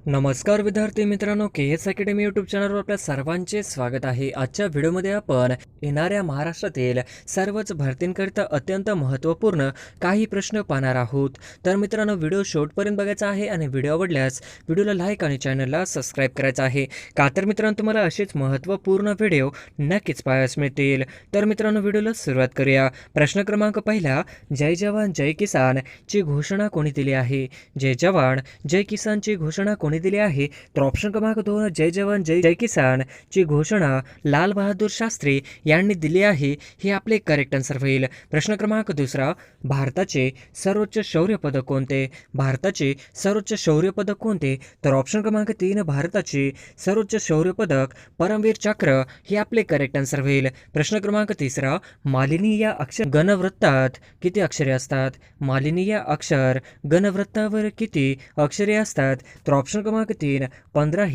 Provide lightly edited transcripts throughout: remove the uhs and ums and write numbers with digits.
नमस्कार विद्यार्थी मित्रांनो, के एस अकॅडमी यूट्यूब चॅनलवर आपल्या सर्वांचे स्वागत आहे. आजच्या व्हिडिओमध्ये आपण येणाऱ्या महाराष्ट्रातील सर्वच भरतींकरिता अत्यंत महत्त्वपूर्ण काही प्रश्न पाहणार आहोत. तर मित्रांनो, व्हिडिओ शेवटपर्यंत बघायचा आहे आणि व्हिडिओ आवडल्यास व्हिडिओला लाईक आणि चॅनलला सबस्क्राईब करायचं आहे. का तर मित्रांनो, तुम्हाला असेच महत्त्वपूर्ण व्हिडिओ नक्कीच पाहायला मिळतील. तर मित्रांनो, व्हिडिओला सुरुवात करूया. प्रश्न क्रमांक पहिला, जय जवान जय किसान ची घोषणा कोणी दिली आहे? जय जवान जय किसानची घोषणा कोणी दिली आहे? तर ऑप्शन क्रमांक 2, जय जवान जय जय किसान ची घोषणा लाल बहादूर शास्त्री यांनी दिली आहे. हे आपले करेक्ट आन्सर होईल. प्रश्न क्रमांक दुसरा, भारताचे सर्वोच्च शौर्य पदक कोणते? भारताचे सर्वोच्च शौर्य पदक कोणते? तर ऑप्शन क्रमांक 3, भारताचे सर्वोच्च शौर्य पदक परमवीर चक्र हे आपले करेक्ट आन्सर होईल. प्रश्न क्रमांक तिसरा, मालिनी या अक्षर गणवृत्तात किती अक्षरे असतात? मालिनी या अक्षर गणवृत्तावर किती अक्षरे असतात? तर ऑप्शन क्रमांक 3, 15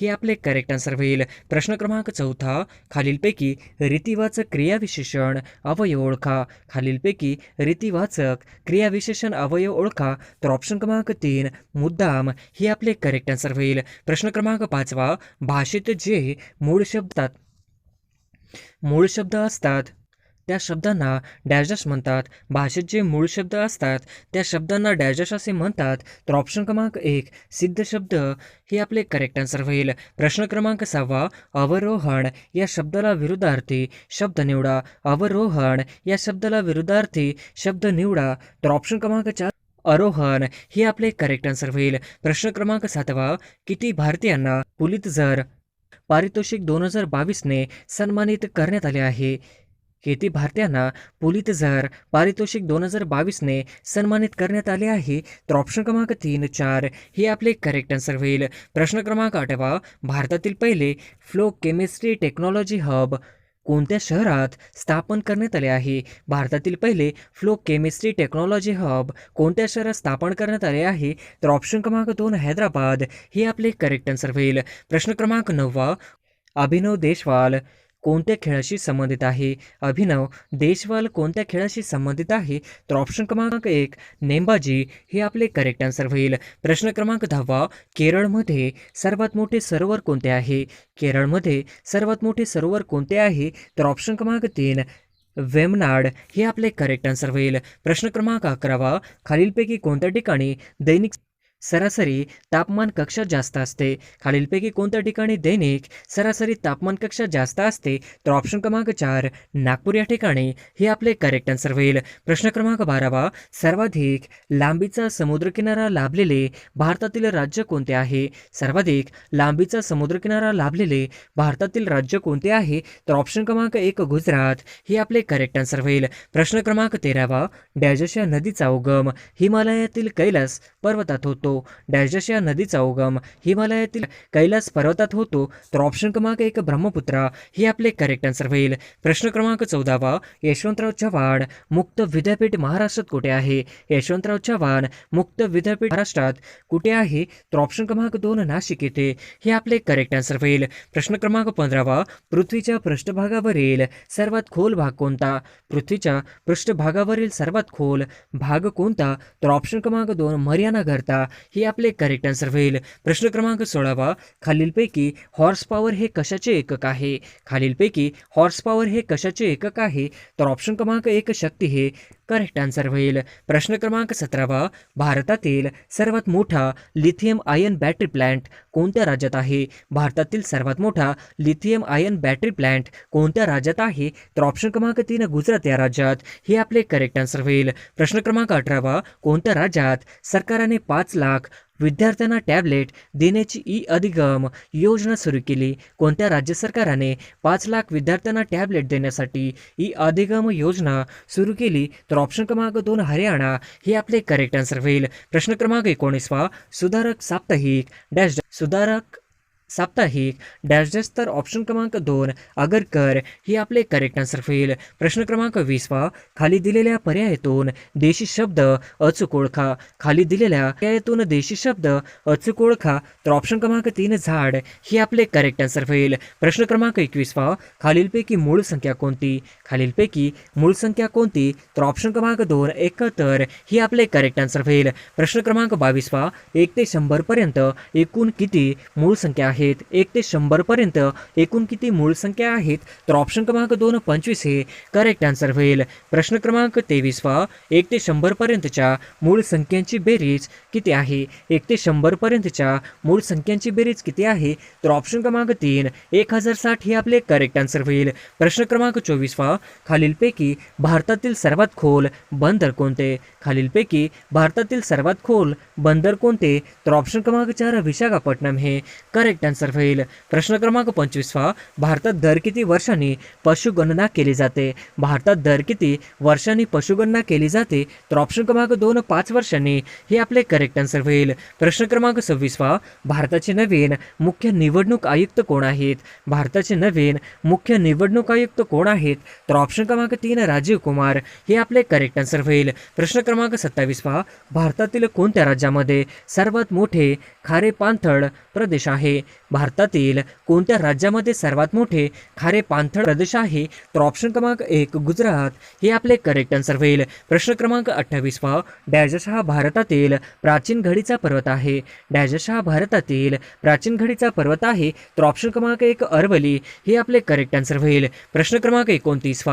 हे आपले करेक्ट आन्सर होईल. प्रश्न क्रमांक चौथा, खालीलपैकी रीतिवाचक क्रियाविशेषण अवयव ओळखा. खालीलपैकी रीतिवाचक क्रियाविशेषण अवयव ओळखा. तर ऑप्शन क्रमांक 3, मुद्दाम हे आपले करेक्ट आन्सर होईल. प्रश्न क्रमांक पाचवा, भाषेत जे मूळ शब्द असतात त्या शब्दांना डॅश म्हणतात. भाषेत जे मूळ शब्द असतात त्या शब्दांना डॅश असे म्हणतात. तर ऑप्शन क्रमांक 1, सिद्ध शब्द हे आपले करेक्ट आन्सर होईल. प्रश्न क्रमांक 6, अवरोहण या शब्दाला विरुद्धार्थी शब्द निवडा. अवरोहण या शब्दाला विरुद्धार्थी शब्द निवडा. तर ऑप्शन क्रमांक 4, आरोहण हे आपले करेक्ट आन्सर होईल. प्रश्न क्रमांक 7, किती भारतीयांना पुलित्झर पारितोषिक 2022ने सन्मानित करण्यात आले आहे? किती भारतीयांना पुलित्झर पारितोषिक 2022ने सन्मानित करण्यात आले आहे? तर ऑप्शन क्रमांक 3, 4 हे आपले करेक्ट आन्सर होईल. प्रश्न क्रमांक 8, भारतातील पहिले फ्लो केमिस्ट्री टेक्नॉलॉजी हब कोणत्या शहरात स्थापन करण्यात आले आहे? भारतातील पहिले फ्लो केमिस्ट्री टेक्नॉलॉजी हब कोणत्या शहरात स्थापन करण्यात आले आहे? तर ऑप्शन क्रमांक 2, हैदराबाद हे आपले करेक्ट आन्सर होईल. प्रश्न क्रमांक 9, अभिनव देशवाल कोणत्या खेळाशी संबंधित आहे? अभिनव देशवाल कोणत्या खेळाशी संबंधित आहे? तर ऑप्शन क्रमांक 1, नेमबाजी हे आपले करेक्ट आन्सर होईल. प्रश्न क्रमांक 10, केरळमध्ये सर्वात मोठे सरोवर कोणते आहे? केरळमध्ये सर्वात मोठे सरोवर कोणते आहे? तर ऑप्शन क्रमांक 3, वेमनाड हे आपले करेक्ट आन्सर होईल. प्रश्न क्रमांक 11, खालीलपैकी कोणत्या ठिकाणी दैनिक सरासरी तापमान कक्षा जास्त असते? खालीलपैकी कोणत्या ठिकाणी दैनिक सरासरी तापमान कक्षा जास्त असते? तर ऑप्शन क्रमांक 4, नागपूर या ठिकाणी हे आपले करेक्ट आन्सर होईल. प्रश्न क्रमांक 12, सर्वाधिक लांबीचा समुद्रकिनारा लाभलेले भारतातील राज्य कोणते आहे? सर्वाधिक लांबीचा समुद्रकिनारा लाभलेले भारतातील राज्य कोणते आहे? तर ऑप्शन क्रमांक 1, गुजरात हे आपले करेक्ट आन्सर होईल. प्रश्न क्रमांक 13, डॅश या नदीचा उगम हिमालयातील कैलास पर्वतात होतो. डॅश या नदीचा उगम हिमालयातील कैलास पर्वतात होतो. तर ऑप्शन क्रमांक 1, ब्रह्मपुत्रा हे आपले करेक्ट आन्सर होईल. प्रश्न क्रमांक 14, यशवंतराव चव्हाण मुक्त विद्यापीठ महाराष्ट्रात कुठे आहे? यशवंतराव चव्हाण मुक्त विद्यापीठ महाराष्ट्रात कुठे आहे? तर ऑप्शन क्रमांक 2, नाशिक येथे हे आपले करेक्ट आन्सर होईल. प्रश्न क्रमांक 15, पृथ्वीच्या पृष्ठभागावरील सर्वात खोल भाग कोणता? पृथ्वीच्या पृष्ठभागावरील सर्वात खोल भाग कोणता? तर ऑप्शन क्रमांक 2, मरियाना गर्ता हे आपले करेक्ट आन्सर होईल. प्रश्न क्रमांक 16, खालीलपैकी हॉर्स पॉवर हे कशाचे एकक आहे? खालीलपैकी हॉर्स पॉवर हे कशाचे एकक आहे? तर ऑप्शन क्रमांक 1, शक्ती हे करेक्ट आन्सर होईल. प्रश्न क्रमांक 17, भारतातील सर्वात मोठा लिथियम आयन बॅटरी प्लांट कोणत्या राज्यात आहे? भारतातील सर्वात मोठा लिथियम आयन बॅटरी प्लांट कोणत्या राज्यात आहे? तर ऑप्शन क्रमांक 3, गुजरात या राज्यात हे आपले करेक्ट आन्सर होईल. प्रश्न क्रमांक 18, कोणत्या राज्यात सरकारने 5 लाख विद्यार्थ्यांना टॅबलेट देण्याची अधिगम योजना सुरू केली? कोणत्या राज्य सरकारने 5 लाख विद्यार्थ्यांना टॅबलेट देण्यासाठी अधिगम योजना सुरू केली? तर ऑप्शन क्रमांक 2, हरियाणा हे आपले करेक्ट आन्सर होईल. प्रश्न क्रमांक 19, सुधारक साप्ताहिक डॅश सुधारक साप्ताहिक डॅश डॅश तर ऑप्शन क्रमांक 2 आगरकर ही आपले करेक्ट आन्सर होईल. प्रश्न क्रमांक 20 खाली दिलेल्या पर्यायातून देशी शब्द अचूक ओळखा. खाली दिलेल्या पर्यायातून देशी शब्द अचूक ओळखा तर ऑप्शन क्रमांक 3 झाड ही आपले करेक्ट आन्सर होईल. प्रश्न क्रमांक 21 खालीलपैकी मूळ संख्या कोणती. खालीलपैकी मूळ संख्या कोणती तर ऑप्शन क्रमांक 2 71 ही आपले करेक्ट आन्सर होईल. प्रश्न क्रमांक 22 1 ते 100 पर्यंत एकूण किती मूळ संख्या आहेत. 1 ते 100 पर्यंत एकूण किती मूळ संख्या आहेत तर ऑप्शन क्रमांक 2 25 हे करेक्ट आन्सर होईल. प्रश्न क्रमांक 23 1 ते 100 पर्यंतच्या मूळ संख्यांची बेरीज किती आहे. 1 ते 100 पर्यंतच्या मूळ संख्यांची बेरीज किती आहे तर ऑप्शन क्रमांक 3 1060 हे आपले करेक्ट आन्सर होईल. प्रश्न क्रमांक 24 खालीलपैकी भारतातील सर्वात खोल बंदर कोणते. खालीलपैकी भारतातील सर्वात खोल बंदर कोणते तर ऑप्शन क्रमांक 4 विशाखापट्टणम हे करेक्ट आन्सर होईल. प्रश्न क्रमांक 25 भारतात दर किती वर्षांनी पशुगणना केली जाते. भारतात दर किती वर्षांनी पशुगणना केली जाते तर ऑप्शन क्रमांक 2 5 वर्षांनी हे आपले करेक्ट आन्सर होईल. प्रश्न क्रमांक 26 भारताचे नवीन मुख्य निवडणूक आयुक्त कोण आहेत. भारताचे नवीन मुख्य निवडणूक आयुक्त कोण आहेत तर ऑप्शन क्रमांक 3 राजीव कुमार हे आपले करेक्ट आन्सर होईल. प्रश्न क्रमांक 27 भारतातील कोणत्या राज्यामध्ये सर्वात मोठे खारे पाणथळ प्रदेश आहे. भारतातील कोणत्या राज्यामध्ये सर्वात मोठे खारे पाणथळ प्रदेश आहे तर ऑप्शन क्रमांक 1 गुजरात हे आपले करेक्ट आन्सर होईल. प्रश्न क्रमांक 28 डॅश हा भारतातील प्राचीन घडीचा पर्वत आहे. डॅश हा भारतातील प्राचीन घडीचा पर्वत आहे तर ऑप्शन क्रमांक 1 अरवली हे आपले करेक्ट आन्सर होईल. प्रश्न क्रमांक 29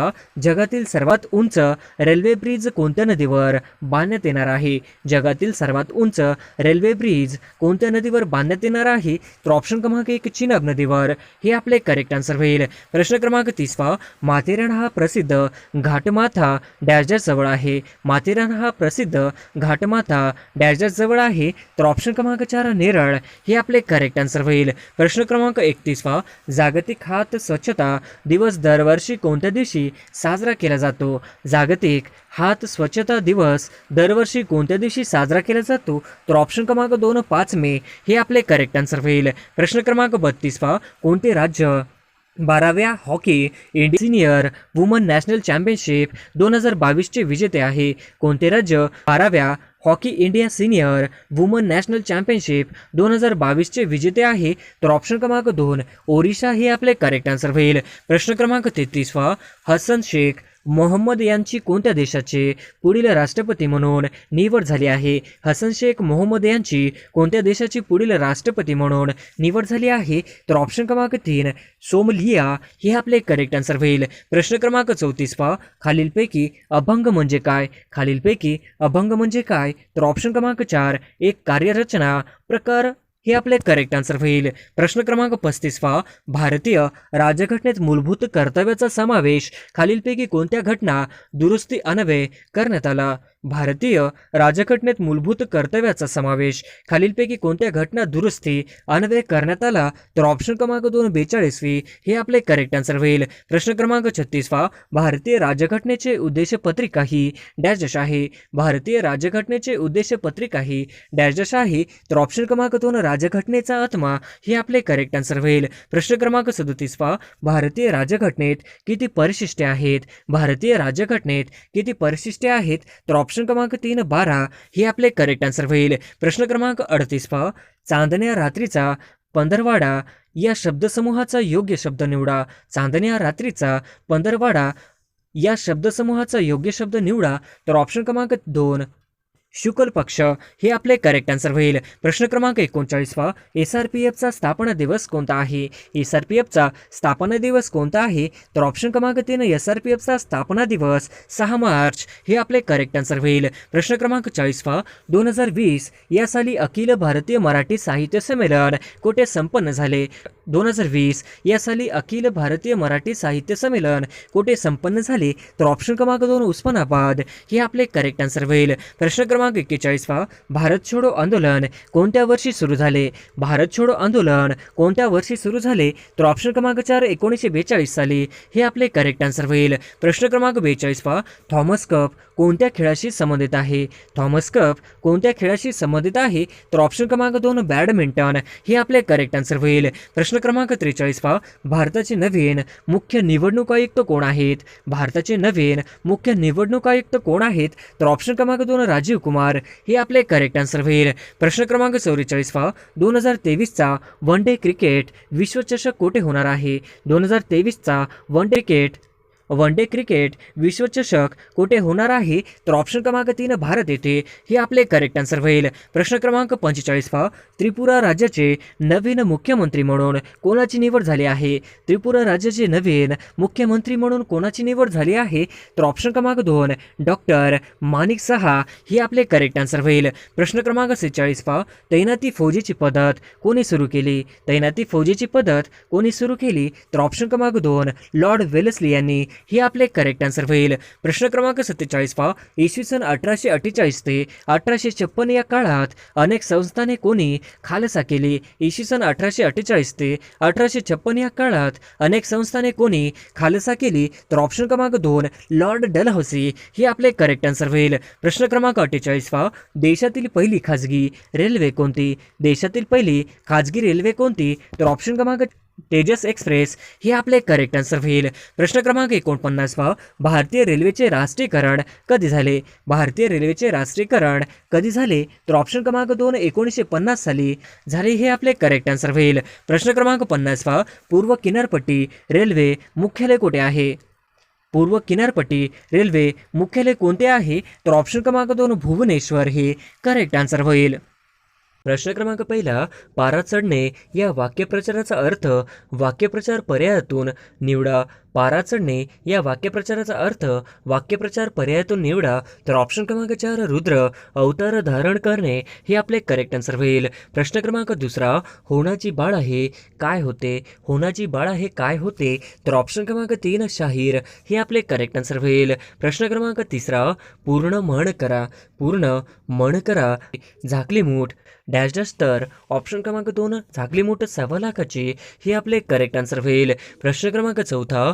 जगातील सर्वात उंच रेल्वे ब्रिज कोणत्या नदीवर बांधण्यात येणार आहे. जगातील सर्वात उंच रेल्वे ब्रिज कोणत्या नदीवर बांधण्यात येणार आहे तर ऑप्शन क्रमांक 1 चिनाब नदीवर हे आपले करेक्ट आन्सर होईल. प्रश्न क्रमांक 30 माथेरान हा प्रसिद्ध घाटमाथा डॅश डॅश जवळ आहे. माथेरान हा प्रसिद्ध घाटमाथा डॅश डॅश जवळ आहे तर ऑप्शन क्रमांक 4 नेरळ हे आपले करेक्ट आन्सर होईल. प्रश्न क्रमांक 31 जागतिक हात स्वच्छता दिवस दरवर्षी कोणत्या दिवशी साजरा केला जातो. जागतिक हात स्वच्छता दिवस दरवर्षी कोणत्या दिवशी साजरा केला जातो तर ऑप्शन क्रमांक 2 5 मे हे आपले करेक्ट आन्सर होईल. प्रश्न क्रमांक 32 कोणते राज्य 12व्या hockey India senior woman national championship 2022 विजेते आहे. कोणते राज्य 12व्या hockey India senior woman national championship 2022 विजेते आहे तर ऑप्शन क्रमांक 2 ओरिसा हे आपले करेक्ट आन्सर होईल. प्रश्न क्रमांक 33 हसन शेख मोहम्मद यांची कोणत्या देशाचे पुढील राष्ट्रपती म्हणून निवड झाली आहे. हसन शेख मोहम्मद यांची कोणत्या देशाची पुढील राष्ट्रपती म्हणून निवड झाली आहे तर ऑप्शन क्रमांक 3 सोमलिया हे आपले करेक्ट आन्सर होईल. प्रश्न क्रमांक 34 खालीलपैकी अभंग म्हणजे काय. खालीलपैकी अभंग म्हणजे काय तर ऑप्शन क्रमांक 4 एक कार्यरचना प्रकार हे आपले करेक्ट आन्सर होईल. प्रश्न क्रमांक 35 भारतीय राज्यघटनेत मूलभूत कर्तव्याचा समावेश खालीलपैकी कोणत्या घटना दुरुस्ती अन्वये करण्यात आला. भारतीय राज्यघटनेत मूलभूत कर्तव्याचा समावेश खालीलपैकी कोणत्या घटना दुरुस्ती अन्वये करण्यात आला तर ऑप्शन क्रमांक 2 42वी हे आपले करेक्ट आन्सर होईल. प्रश्न क्रमांक 36 भारतीय राज्यघटनेचे उद्देश पत्रिका ही डॅश डॅश आहे. भारतीय राज्यघटनेचे उद्देश पत्रिका ही डॅश डॅश आहे तर ऑप्शन क्रमांक 2 राज्यघटनेचा आत्मा हे आपले करेक्ट आन्सर होईल. प्रश्न क्रमांक 37 भारतीय राज्यघटनेत किती परिशिष्टे आहेत. भारतीय राज्यघटनेत किती परिशिष्टे आहेत तर ऑप्शन क्रमांक 3 12 हे आपले करेक्ट आन्सर होईल. प्रश्न क्रमांक 38 चांदण्या रात्रीचा पंधरवाडा या शब्दसमूहाचा योग्य शब्द निवडा. चांदण्या रात्रीचा पंधरवाडा या शब्दसमूहाचा योग्य शब्द निवडा तर ऑप्शन क्रमांक 2 शुक्ल पक्ष हे आपले करेक्ट आन्सर होईल. प्रश्न क्रमांक 39 SRPFचा स्थापना दिवस कोणता आहे. SRPFचा स्थापना दिवस कोणता आहे तर ऑप्शन क्रमांक 3 SRPFचा स्थापना दिवस 6 मार्च हे आपले करेक्ट आन्सर होईल. प्रश्न क्रमांक 40 2020 या साली अखिल भारतीय मराठी साहित्य संमेलन कुठे संपन्न झाले. 2020 या साली अखिल भारतीय मराठी साहित्य संमेलन कुठे संपन्न झाले? तर ऑप्शन क्रमांक 2 उस्मानाबाद हे आपले करेक्ट आन्सर होईल. प्रश्न क्रमांक 41 पहा, भारत छोडो आंदोलन कोणत्या वर्षी सुरू झाले? भारत छोडो आंदोलन कोणत्या वर्षी सुरू झाले? तर ऑप्शन क्रमांक 4 1942 साली हे आपले करेक्ट आन्सर होईल. प्रश्न क्रमांक 42 पहा, थॉमस कप कोणत्या खेळाशी संबंधित आहे? थॉमस कप कोणत्या खेळाशी संबंधित आहे? तर ऑप्शन क्रमांक 2 बॅडमिंटन हे आपले करेक्ट आन्सर होईल. प्रश्न क्रमांक 43 पहा, भारताचे नवीन मुख्य निवडणूक आयुक्त कोण आहेत? भारताचे नवीन मुख्य निवडणूक आयुक्त कोण आहेत? तर ऑप्शन क्रमांक 2 राजीव कुमार हे आपले करेक्ट आन्सर होईल. प्रश्न क्रमांक 44 पहा, 2023चा वन डे क्रिकेट विश्वचषक कोठे होणार आहे? 2023चा वन डे क्रिकेट विश्वचषक कोठे होणार आहे? तर ऑप्शन क्रमांक 3 भारत येथे हे आपले करेक्ट आन्सर होईल. प्रश्न क्रमांक 45 पहा, त्रिपुरा राज्याचे नवीन मुख्यमंत्री म्हणून कोणाची निवड झाली आहे? त्रिपुरा राज्याचे नवीन मुख्यमंत्री म्हणून कोणाची निवड झाली आहे? तर ऑप्शन क्रमांक 2 डॉक्टर माणिक सहा हे आपले करेक्ट आन्सर होईल. प्रश्न क्रमांक 46 पहा, तैनाती फौजेची पद्धत कोणी सुरू केली? तैनाती फौजेची पद्धत कोणी सुरू केली? तर ऑप्शन क्रमांक 2 लॉर्ड वेलेस्ली यांनी हे आपले करेक्ट आन्सर होईल. प्रश्न क्रमांक 47 पहा, इसवी सन 1848 ते 1856 या काळात अनेक संस्थाने कोणी खालसा केली? इसवी सन 1848 ते 1856 या काळात अनेक संस्थाने कोणी खालसा केली? तर ऑप्शन क्रमांक 2 लॉर्ड डलहौसी हे आपले करेक्ट आन्सर होईल. प्रश्न क्रमांक 48 पहा, देशातील पहिली खाजगी रेल्वे कोणती? देशातील पहिली खाजगी रेल्वे कोणती? तर ऑप्शन क्रमांक तेजस एक्सप्रेस हे आपले करेक्ट आन्सर होईल. प्रश्न क्रमांक 49 पहा, भारतीय रेल्वेचे राष्ट्रीयकरण कधी झाले? भारतीय रेल्वेचे राष्ट्रीयकरण कधी झाले? तर ऑप्शन क्रमांक 2 1950 साली झाले हे आपले करेक्ट आन्सर होईल. प्रश्न क्रमांक 50 पहा, पूर्व किनारपट्टी रेल्वे मुख्यालय कुठे आहे? पूर्व किनारपट्टी रेल्वे मुख्यालय कोणते आहे? तर ऑप्शन क्रमांक 2 भुवनेश्वर हे करेक्ट आन्सर होईल. प्रश्न क्रमांक पहिला, पारा चढणे या वाक्यप्रचाराचा अर्थ वाक्यप्रचार पर्यायातून निवडा. पारा चढणे या वाक्यप्रचाराचा अर्थ वाक्यप्रचार पर्यायातून निवडा. तर ऑप्शन क्रमांक 4 रुद्र अवतार धारण करणे हे आपले करेक्ट आन्सर होईल. प्रश्न क्रमांक दुसरा, होणाची बाळ आहे काय होते? होणाची बाळ आहे काय होते? तर ऑप्शन क्रमांक 3 शाहीर हे आपले करेक्ट आन्सर होईल. प्रश्न क्रमांक तिसरा, पूर्ण म्हण करा. पूर्ण म्हण करा. झाकली मूठ डॅश डॅश. तर ऑप्शन क्रमांक 2 झाकली मूठ 1.25 लाखाची हे आपले करेक्ट आन्सर होईल. प्रश्न क्रमांक चौथा,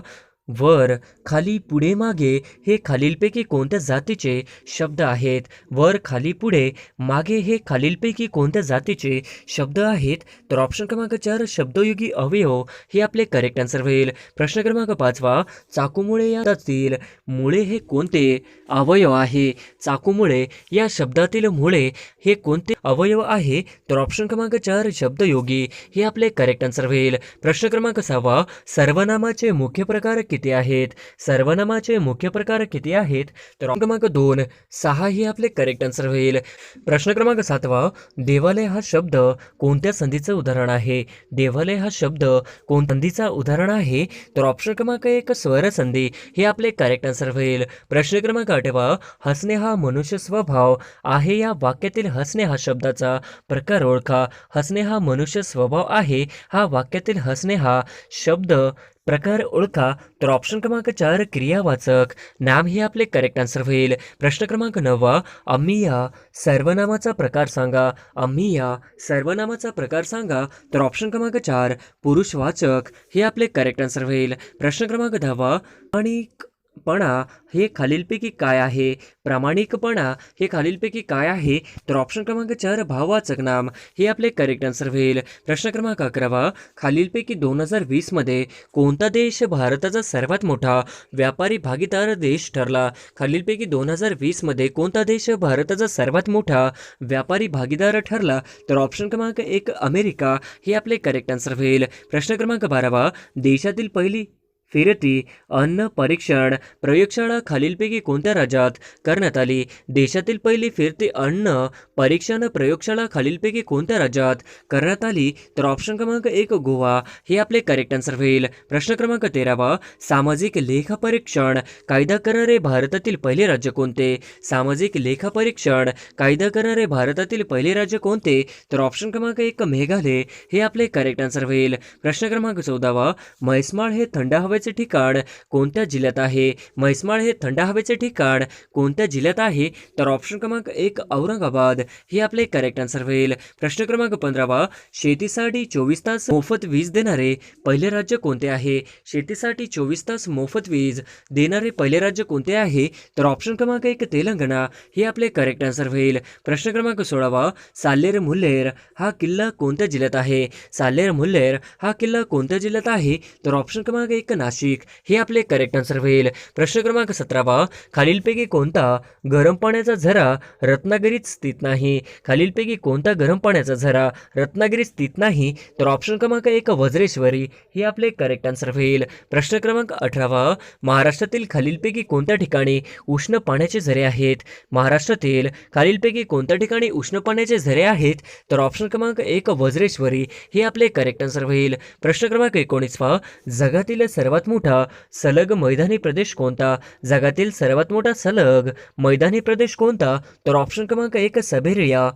वर खाली पुढे मागे हे खालीलपैकी कोणत्या जातीचे शब्द आहेत? वर खाली पुढे मागे हे खालीलपैकी कोणत्या जातीचे शब्द आहेत? तर ऑप्शन क्रमांक 4 शब्दयोगी अवयव हे आपले करेक्ट आन्सर होईल. प्रश्न क्रमांक 5 चाकूमुळे या शब्दातील मुळे हे कोणते अवयव आहे? चाकूमुळे या शब्दातील मुळे हे कोणते अवयव आहे? तर ऑप्शन क्रमांक 4 शब्दयोगी हे आपले करेक्ट आन्सर होईल. प्रश्न क्रमांक 6 सर्वनामाचे मुख्य प्रकार किती आहेत? सर्वनामाचे मुख्य प्रकार किती आहेत? तर ऑप्शन क्रमांक 2 6 हे आपले करेक्ट आन्सर होईल. प्रश्न क्रमांक 7 देवालय हा शब्द कोणत्या संधीचं उदाहरण आहे? देवालय हा शब्द कोणत्या संधीचा उदाहरण आहे? तर ऑप्शन क्रमांक 1 स्वर संधी हे आपले करेक्ट आन्सर होईल. प्रश्न क्रमांक 8 हसणे हा मनुष्य स्वभाव आहे या वाक्यातील हसणे हा शब्दाचा प्रकार ओळखा. हसणे हा मनुष्य स्वभाव आहे हा वाक्यातील हसणे हा शब्द प्रकार ओळखा. तर ऑप्शन क्रमांक 4 क्रियावाचक नाम हे आपले करेक्ट आन्सर होईल. प्रश्न क्रमांक 9 आम्ही या सर्वनामाचा प्रकार सांगा. आम्ही या सर्वनामाचा प्रकार सांगा. तर ऑप्शन क्रमांक 4 पुरुषवाचक हे आपले करेक्ट आन्सर होईल. प्रश्न क्रमांक 10 प्रामाणिकपणा हे खालीलपैकी काय आहे? प्रामाणिकपणा हे खालीलपैकी काय आहे? तर ऑप्शन क्रमांक 4 भाववाचक नाम हे आपले करेक्ट आन्सर होईल. प्रश्न क्रमांक 11 खालीलपैकी 2020 मध्ये कोणता देश भारताचा सर्वात मोठा व्यापारी भागीदार देश ठरला? खालीलपैकी 2020 मध्ये कोणता देश भारताचा सर्वात मोठा व्यापारी भागीदार ठरला? तर ऑप्शन क्रमांक 1 अमेरिका हे आपले करेक्ट आन्सर होईल. प्रश्न क्रमांक 12 देशातील पहिली फिरती अन्न परीक्षण प्रयोगशाळा खालीलपैकी कोणत्या राज्यात करण्यात आली? देशातील पहिली फिरती अन्न परीक्षण प्रयोगशाळा खालीलपैकी कोणत्या राज्यात करण्यात आली? तर ऑप्शन क्रमांक 1 गोवा हे आपले करेक्ट आन्सर होईल. प्रश्न क्रमांक 13 सामाजिक लेखापरीक्षण कायदा करणारे भारतातील पहिले राज्य कोणते? सामाजिक लेखापरीक्षण कायदा करणारे भारतातील पहिले राज्य कोणते? तर ऑप्शन क्रमांक 1 मेघालय हे आपले करेक्ट आन्सर होईल. प्रश्न क्रमांक 14 म्हैसमाळ हे थंड हवेचे ठिकाण कोणत्या जिल्ह्यात आहे? म्हैसमाळ हे थंड हवेचे ठिकाण कोणत्या जिल्ह्यात आहे? तर ऑप्शन क्रमांक 1 औरंगाबाद हे आपले करेक्ट आन्सर होईल. प्रश्न क्रमांक 15 शेतीसाठी 24 तास मोफत वीज देणारे पहिले राज्य कोणते आहे? शेतीसाठी 24 तास मोफत वीज देणारे पहिले राज्य कोणते आहे? तर ऑप्शन क्रमांक 1 तेलंगणा हे आपले करेक्ट आन्सर होईल. प्रश्न क्रमांक 16 साल्हेर मुल्हेर हा किल्ला कोणत्या जिल्ह्यात आहे? साल्हेर मुल्हेर हा किल्ला कोणत्या जिल्ह्यात आहे? तर ऑप्शन क्रमांक 1 नाशिक हे आपले करेक्ट आन्सर होईल. प्रश्न क्रमांक 17 खालीलपैकी कोणता गरम पाण्याचा झरा रत्नागिरीत स्थित नाही? खालीलपैकी कोणता गरम पाण्याचा झरा रत्नागिरीत स्थित नाही? तर ऑप्शन क्रमांक 1 वज्रेश्वरी हे आपले करेक्ट आन्सर होईल. प्रश्न क्रमांक 18 महाराष्ट्रातील खालीलपैकी कोणत्या ठिकाणी उष्ण पाण्याचे झरे आहेत? महाराष्ट्रातील खालीलपैकी कोणत्या ठिकाणी उष्ण पाण्याचे झरे आहेत? तर ऑप्शन क्रमांक 1 वज्रेश्वरी हे आपले करेक्ट आन्सर होईल. प्रश्न क्रमांक 19 जगातील सर्वात मोठा सलग मैदानी प्रदेश कोणता? जगातील सर्वात मोठा सलग मैदानी प्रदेश कोणता? तर ऑप्शन क्रमांक 1 सायबेरिया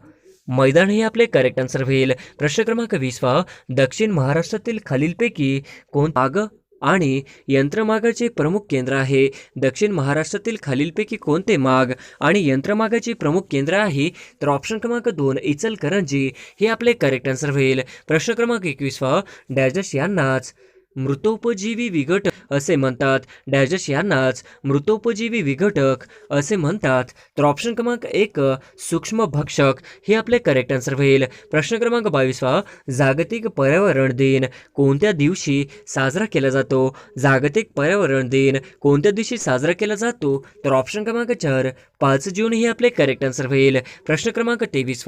मैदान हे आपले करेक्ट आन्सर होईल. प्रश्न क्रमांक 20 दक्षिण महाराष्ट्रातील खालीलपैकी कोण माग आणि यंत्रमागाचे प्रमुख केंद्र आहे? दक्षिण महाराष्ट्रातील खालीलपैकी कोणते माग आणि यंत्रमागाचे प्रमुख केंद्र आहे? तर ऑप्शन क्रमांक 2 इचलकरंजी हे आपले करेक्ट आन्सर होईल. प्रश्न क्रमांक 21 डॅशडॅश यांनाच मृतोपजीवी विघटक असे म्हणतात. डॅशडॅश यांनाच मृतोपजीवी विघटक असे म्हणतात. तर ऑप्शन क्रमांक 1 सूक्ष्म भक्षक हे आपले करेक्ट आन्सर होईल. प्रश्न क्रमांक 22 जागतिक पर्यावरण दिन कोणत्या दिवशी साजरा केला जातो? जागतिक पर्यावरण दिन कोणत्या दिवशी साजरा केला जातो? तर ऑप्शन क्रमांक 4 5 जून हे आपले करेक्ट आन्सर होईल. प्रश्न क्रमांक 23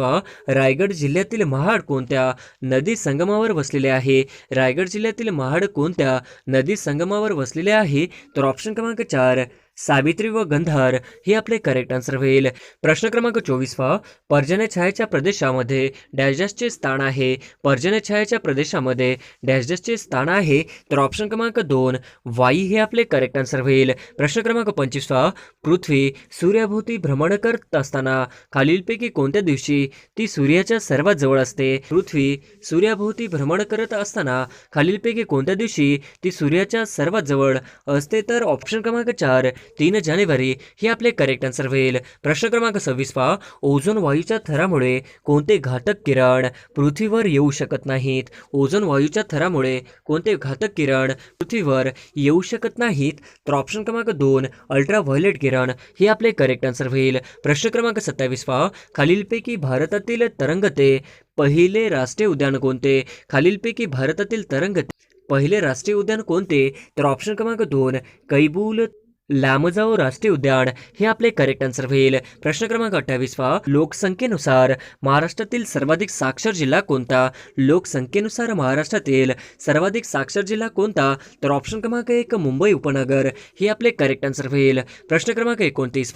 रायगड जिल्ह्यातील महाड कोणत्या नदी संगमावर वसलेले आहे? रायगड जिल्ह्यातील महाड कोणत्या नदी संगमावर वसलेले आहे? तर ऑप्शन क्रमांक 4 सावित्री व गंधार हे आपले करेक्ट आन्सर होईल. प्रश्न क्रमांक 24 पर्जन्य छायेच्या प्रदेशामध्ये डॅशडॅशचे स्थान आहे? पर्जन्य छायेच्या प्रदेशामध्ये डॅशडॅशचे स्थान आहे? तर ऑप्शन क्रमांक 2 वाई हे आपले करेक्ट आन्सर होईल. प्रश्न क्रमांक 25 पृथ्वी सूर्याभोवती भ्रमण करत असताना खालीलपैकी कोणत्या दिवशी ती सूर्याच्या सर्वात जवळ असते? पृथ्वी सूर्याभोवती भ्रमण करत असताना खालीलपैकी कोणत्या दिवशी ती सूर्याच्या सर्वात जवळ असते? तर ऑप्शन क्रमांक 4 3 जानेवारी हे आपले करेक्ट आन्सर होईल. प्रश्न क्रमांक 26 ओझोन वायूच्या थरामुळे कोणते घातक किरण पृथ्वीवर येऊ शकत नाहीत? ओझोन वायूच्या थरामुळे कोणते घातक किरण पृथ्वीवर येऊ शकत नाहीत? तर ऑप्शन क्रमांक 2 अल्ट्राव्हायोलेट किरण हे आपले करेक्ट आन्सर होईल. प्रश्न क्रमांक 27 खालीलपैकी भारतातील तरंगते पहिले राष्ट्रीय उद्यान कोणते? खालीलपैकी भारतातील तरंगते पहिले राष्ट्रीय उद्यान कोणते? तर ऑप्शन क्रमांक 2 कैबूल लामजाओ राष्ट्रीय उद्यान हे आपले करेक्ट आन्सर होईल. प्रश्न क्रमांक 28 लोकसंख्येनुसार महाराष्ट्रातील सर्वाधिक साक्षर जिल्हा कोणता? लोकसंख्येनुसार महाराष्ट्रातील सर्वाधिक साक्षर जिल्हा कोणता? तर ऑप्शन क्रमांक 1 मुंबई उपनगर हे आपले करेक्ट आन्सर होईल. प्रश्न क्रमांक 29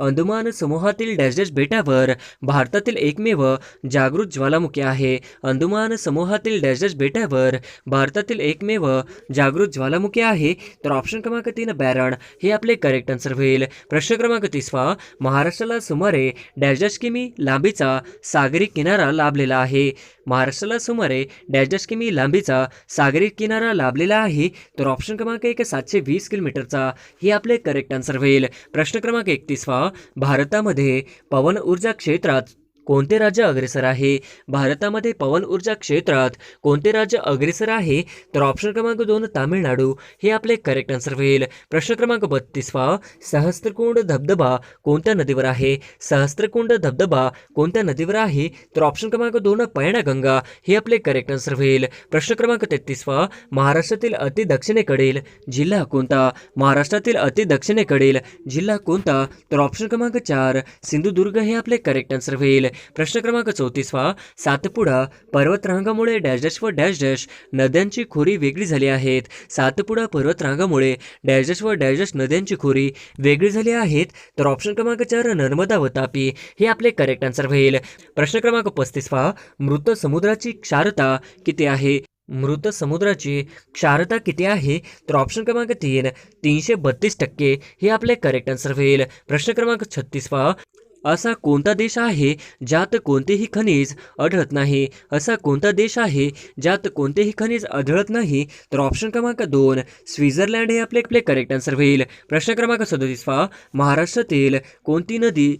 अंदमान समूहातील डॅशडॅश बेटावर भारतातील एकमेव जागृत ज्वालामुखी आहे? अंदमान समूहातील डॅशडॅश बेटावर भारतातील एकमेव जागृत ज्वालामुखी आहे? तर ऑप्शन क्रमांक 3 बॅरण हे आपले करेक्ट आन्सर होईल. प्रश्न क्रमांक 30 महाराष्ट्राला सुमारे डॅशडॅश किमी लांबीचा सागरी किनारा लाभलेला आहे? महाराष्ट्राला सुमारे डॅशडॅश किमी लांबीचा सागरी किनारा लाभलेला आहे? तर ऑप्शन क्रमांक 1 720 किलोमीटरचा हे आपले करेक्ट आन्सर होईल. प्रश्न क्रमांक 31 भारतामध्ये पवन ऊर्जा क्षेत्रात कोणते राज्य अग्रेसर आहे? भारतामध्ये पवन ऊर्जा क्षेत्रात कोणते राज्य अग्रेसर आहे? तर ऑप्शन क्रमांक 2 तामिळनाडू हे आपले करेक्ट आन्सर होईल. प्रश्न क्रमांक 32 सहस्त्रकुंड धबधबा कोणत्या नदीवर आहे? सहस्त्रकुंड धबधबा कोणत्या नदीवर आहे? तर ऑप्शन क्रमांक 2 पैनगंगा हे आपले करेक्ट आन्सर होईल. प्रश्न क्रमांक 33 महाराष्ट्रातील अति दक्षिणेकडील जिल्हा कोणता? महाराष्ट्रातील अति दक्षिणेकडील जिल्हा कोणता? तर ऑप्शन क्रमांक 4 सिंधुदुर्ग हे आपले करेक्ट आन्सर होईल. प्रश्न क्रमांक 34 सातपुडा पर्वतरांगामुळे डॅश डॅश व डॅश डॅश नद्यांची खोरी वेगळी झाली आहेत. सातपुडा पर्वतरांगामुळे डॅश डॅश व डॅश डॅश नद्यांची खोरी वेगळी झाली आहेत. तर ऑप्शन क्रमांक 4 नर्मदा व तापी हे आपले करेक्ट आन्सर होईल. प्रश्न क्रमांक 35 मृत समुद्राची क्षारता किती आहे. मृत समुद्राची क्षारता किती आहे. तर ऑप्शन क्रमांक 3 332% हे आपले करेक्ट आन्सर होईल. प्रश्न क्रमांक 36 असा कोणता देश आहे ज्यात कोणतेही खनिज आढळत नाही. असा कोणता देश आहे ज्यात कोणतेही खनिज आढळत नाही. तर ऑप्शन क्रमांक 2 स्वित्झर्लंड हे आपले करेक्ट आन्सर होईल. प्रश्न क्रमांक 37 महाराष्ट्रातील कोणती नदी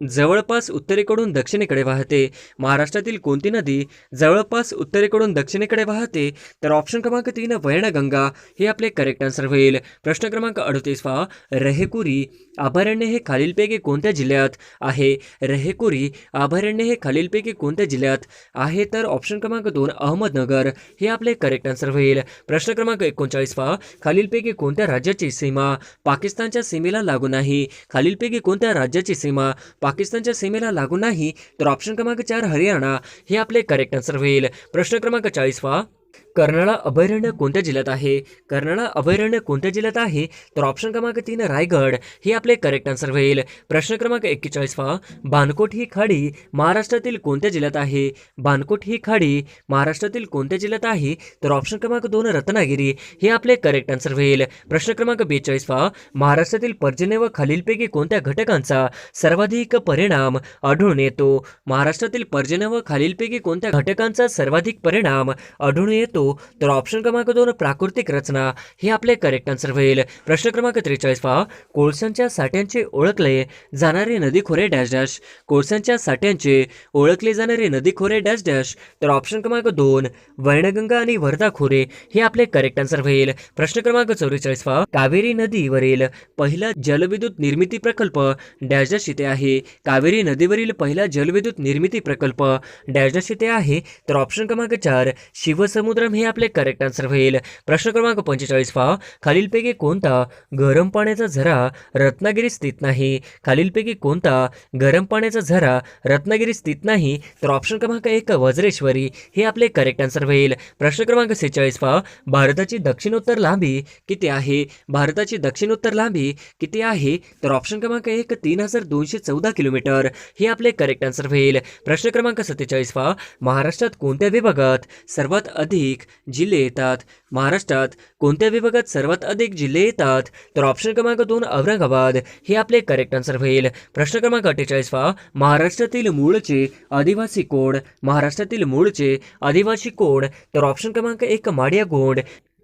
जवळपास उत्तरेकडून दक्षिणेकडे वाहते. महाराष्ट्रातील कोणती नदी जवळपास उत्तरेकडून दक्षिणेकडे वाहते. तर ऑप्शन क्रमांक 3 वैनगंगा हे आपले करेक्ट आन्सर होईल. प्रश्न क्रमांक 38 रहेकुरी अभयारण्य हे खालीलपैकी कोणत्या जिल्ह्यात आहे. रहेकुरी अभयारण्य हे खालीलपैकी कोणत्या जिल्ह्यात आहे. तर ऑप्शन क्रमांक 2 अहमदनगर हे आपले करेक्ट आन्सर होईल. प्रश्न क्रमांक 39 खालीलपैकी कोणत्या राज्याची सीमा पाकिस्तानच्या सीमेला लागू नाही. खालीलपैकी कोणत्या राज्याची सीमा पाकिस्तानच्या सीमेला लागू नाही. तर ऑप्शन क्रमांक 4 हरियाणा हे आपले करेक्ट आन्सर होईल. प्रश्न क्रमांक 40 कर्नाळा अभयारण्य कोणत्या जिल्ह्यात आहे. कर्नाळा अभयारण्य कोणत्या जिल्ह्यात आहे. तर ऑप्शन क्रमांक 3 रायगड हे आपले करेक्ट आन्सर होईल. प्रश्न क्रमांक 41 बाणकोट ही खाडी महाराष्ट्रातील कोणत्या जिल्ह्यात आहे. बाणकोट ही खाडी महाराष्ट्रातील कोणत्या जिल्ह्यात आहे. तर ऑप्शन क्रमांक 2 रत्नागिरी हे आपले करेक्ट आन्सर होईल. प्रश्न क्रमांक 42 महाराष्ट्रातील पर्जन्य व खालीलपैकी कोणत्या घटकांचा सर्वाधिक परिणाम आढळून येतो. महाराष्ट्रातील पर्जन्य व खालीलपैकी कोणत्या घटकांचा सर्वाधिक परिणाम आढळून येतो. तर ऑप्शन क्रमांक 2 प्राकृतिक रचना हे आपले करेक्ट आन्सर होईल. प्रश्न क्रमांक 43 कोळशांच्या साठ्यांचे ओळखले जाणारे नदीखोरे डॅश डॅश. कोळशांच्या साठ्यांचे ओळखले जाणारे नदीखोरे डॅश डॅश. तर ऑप्शन क्रमांक 2 वैनगंगा आणि वर्धा खोरे हे आपले करेक्ट आन्सर होईल. प्रश्न क्रमांक 44 कावेरी नदीवरील पहिला जलविद्युत निर्मिती प्रकल्प डॅश डॅश इथे आहे. कावेरी नदीवरील पहिला जलविद्युत निर्मिती प्रकल्प डॅश डॅश इथे आहे. तर ऑप्शन क्रमांक 4 शिवसमुद्रम हे आपले करेक्ट आन्सर होईल. प्रश्न क्रमांक 45 खालीलपैकी कोणता गरम पाण्याचा झरा रत्नागिरी स्थित नाही. खालीलपैकी कोणता गरम पाण्याचा झरा रत्नागिरी स्थित नाही. तर ऑप्शन क्रमांक 1 वज्रेश्वरी हे आपले करेक्ट आन्सर होईल. प्रश्न क्रमांक 46 भारताची दक्षिणोत्तर लांबी किती आहे. भारताची दक्षिणोत्तर लांबी किती आहे. तर ऑप्शन क्रमांक 1 3214 किलोमीटर हे आपले करेक्ट आन्सर होईल. प्रश्न क्रमांक 47 महाराष्ट्रात कोणत्या विभागात सर्वात अधिक जिल्हे येतात. महाराष्ट्रात कोणत्या विभागात सर्वात अधिक जिल्हे येतात. तर ऑप्शन क्रमांक 2 औरंगाबाद हे आपले करेक्ट आन्सर होईल. प्रश्न क्रमांक 48 महाराष्ट्रातील मूळचे आदिवासी कोण. महाराष्ट्रातील मूळचे आदिवासी कोण. तर ऑप्शन क्रमांक 1 माडिया गोंड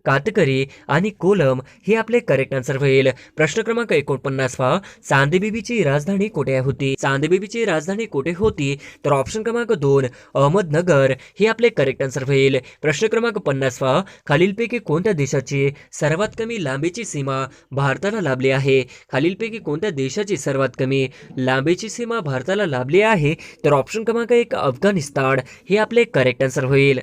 कातकरी आणि कोलम हे आपले करेक्ट आन्सर होईल. प्रश्न क्रमांक 49 चांदबिबीची राजधानी कोठे होती. चांदबिबीची राजधानी कोठे होती. तर ऑप्शन क्रमांक 2 अहमदनगर हे आपले करेक्ट आन्सर होईल. प्रश्न क्रमांक 50 खालीलपैकी कोणत्या देशाची सर्वात कमी लांबीची सीमा भारताला लाभली आहे. खालीलपैकी कोणत्या देशाची सर्वात कमी लांबीची सीमा भारताला लाभली आहे. तर ऑप्शन क्रमांक 1 अफगाणिस्तान हे आपले करेक्ट आन्सर होईल.